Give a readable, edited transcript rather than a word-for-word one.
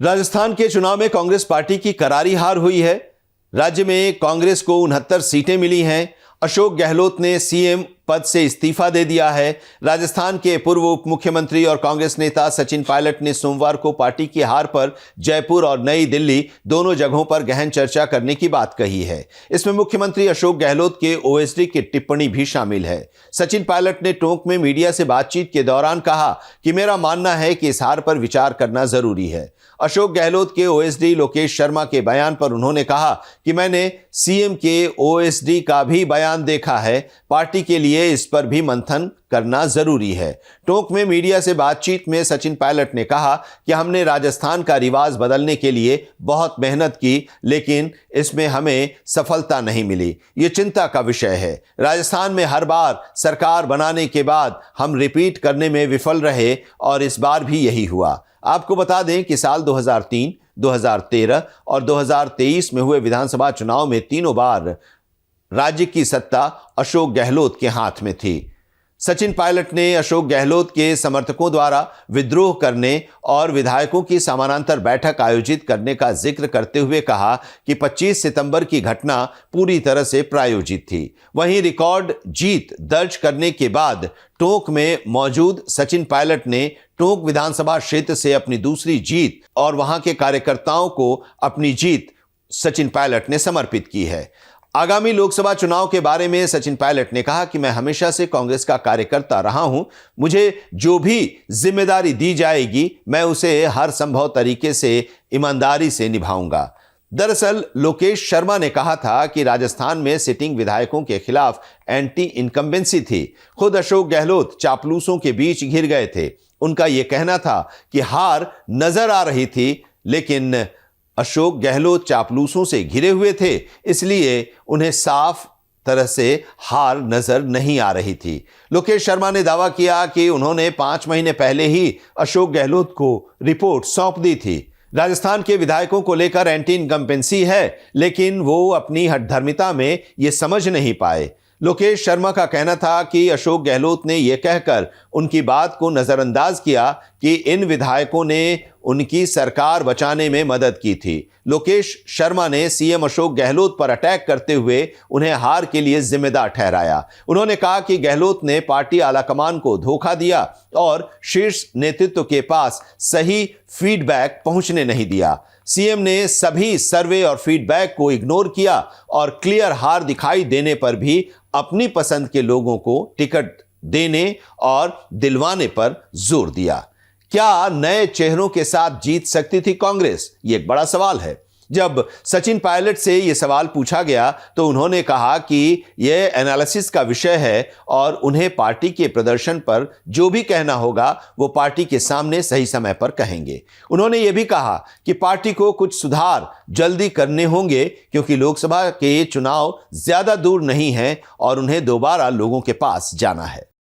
राजस्थान के चुनाव में कांग्रेस पार्टी की करारी हार हुई है। राज्य में कांग्रेस को 69 सीटें मिली हैं। अशोक गहलोत ने सीएम पद से इस्तीफा दे दिया है। राजस्थान के पूर्व उप मुख्यमंत्री और कांग्रेस नेता सचिन पायलट ने सोमवार को पार्टी की हार पर जयपुर और नई दिल्ली दोनों जगहों पर गहन चर्चा करने की बात कही है। इसमें मुख्यमंत्री अशोक गहलोत के ओएसडी की टिप्पणी भी शामिल है। सचिन पायलट ने टोंक में मीडिया से बातचीत के दौरान कहा कि मेरा मानना है कि इस हार पर विचार करना जरूरी है। अशोक गहलोत के ओएसडी लोकेश शर्मा के बयान पर उन्होंने कहा कि मैंने सीएम के ओएसडी का भी बयान देखा है, पार्टी के लिए इस पर भी मंथन करना जरूरी है। टोंक में मीडिया से बातचीत में सचिन पायलट ने कहा कि हमने राजस्थान का रिवाज बदलने के लिए बहुत मेहनत की, लेकिन इसमें हमें सफलता नहीं मिली। ये चिंता का विषय है। राजस्थान में हर बार सरकार बनाने के बाद हम रिपीट करने में विफल रहे और इस बार भी यही हुआ। आपको बता दें कि साल 2003, 2013 और 2023 में हुए विधानसभा चुनाव में तीनों बार राज्य की सत्ता अशोक गहलोत के हाथ में थी। सचिन पायलट ने अशोक गहलोत के समर्थकों द्वारा विद्रोह करने और विधायकों की समानांतर बैठक आयोजित करने का जिक्र करते हुए कहा कि 25 सितंबर की घटना पूरी तरह से प्रायोजित थी। वहीं रिकॉर्ड जीत दर्ज करने के बाद टोंक में मौजूद सचिन पायलट ने टोंक विधानसभा क्षेत्र से अपनी दूसरी जीत और वहां के कार्यकर्ताओं को अपनी जीत सचिन पायलट ने समर्पित की है। आगामी लोकसभा चुनाव के बारे में सचिन पायलट ने कहा कि मैं हमेशा से कांग्रेस का कार्यकर्ता रहा हूं। मुझे जो भी जिम्मेदारी दी जाएगी मैं उसे हर संभव तरीके से ईमानदारी से निभाऊंगा। दरअसल लोकेश शर्मा ने कहा था कि राजस्थान में सिटिंग विधायकों के खिलाफ एंटी इनकम्बेंसी थी। खुद अशोक गहलोत चापलूसों के बीच घिर गए थे। उनका यह कहना था कि हार नजर आ रही थी, लेकिन अशोक गहलोत चापलूसों से घिरे हुए थे, इसलिए उन्हें साफ तरह से हार नजर नहीं आ रही थी। लोकेश शर्मा ने दावा किया कि उन्होंने 5 महीने पहले ही अशोक गहलोत को रिपोर्ट सौंप दी थी। राजस्थान के विधायकों को लेकर एंटी इनकम्बेंसी है, लेकिन वो अपनी हठधर्मिता में ये समझ नहीं पाए। लोकेश शर्मा का कहना था कि अशोक गहलोत ने यह कहकर उनकी बात को नजरअंदाज किया कि इन विधायकों ने उनकी सरकार बचाने में मदद की थी। लोकेश शर्मा ने सीएम अशोक गहलोत पर अटैक करते हुए उन्हें हार के लिए जिम्मेदार ठहराया। उन्होंने कहा कि गहलोत ने पार्टी आलाकमान को धोखा दिया और शीर्ष नेतृत्व के पास सही फीडबैक पहुंचने नहीं दिया। सीएम ने सभी सर्वे और फीडबैक को इग्नोर किया और क्लियर हार दिखाई देने पर भी अपनी पसंद के लोगों को टिकट देने और दिलवाने पर जोर दिया। क्या नए चेहरों के साथ जीत सकती थी कांग्रेस? यह एक बड़ा सवाल है। जब सचिन पायलट से यह सवाल पूछा गया तो उन्होंने कहा कि यह एनालिसिस का विषय है और उन्हें पार्टी के प्रदर्शन पर जो भी कहना होगा वो पार्टी के सामने सही समय पर कहेंगे। उन्होंने यह भी कहा कि पार्टी को कुछ सुधार जल्दी करने होंगे, क्योंकि लोकसभा के चुनाव ज्यादा दूर नहीं है और उन्हें दोबारा लोगों के पास जाना है।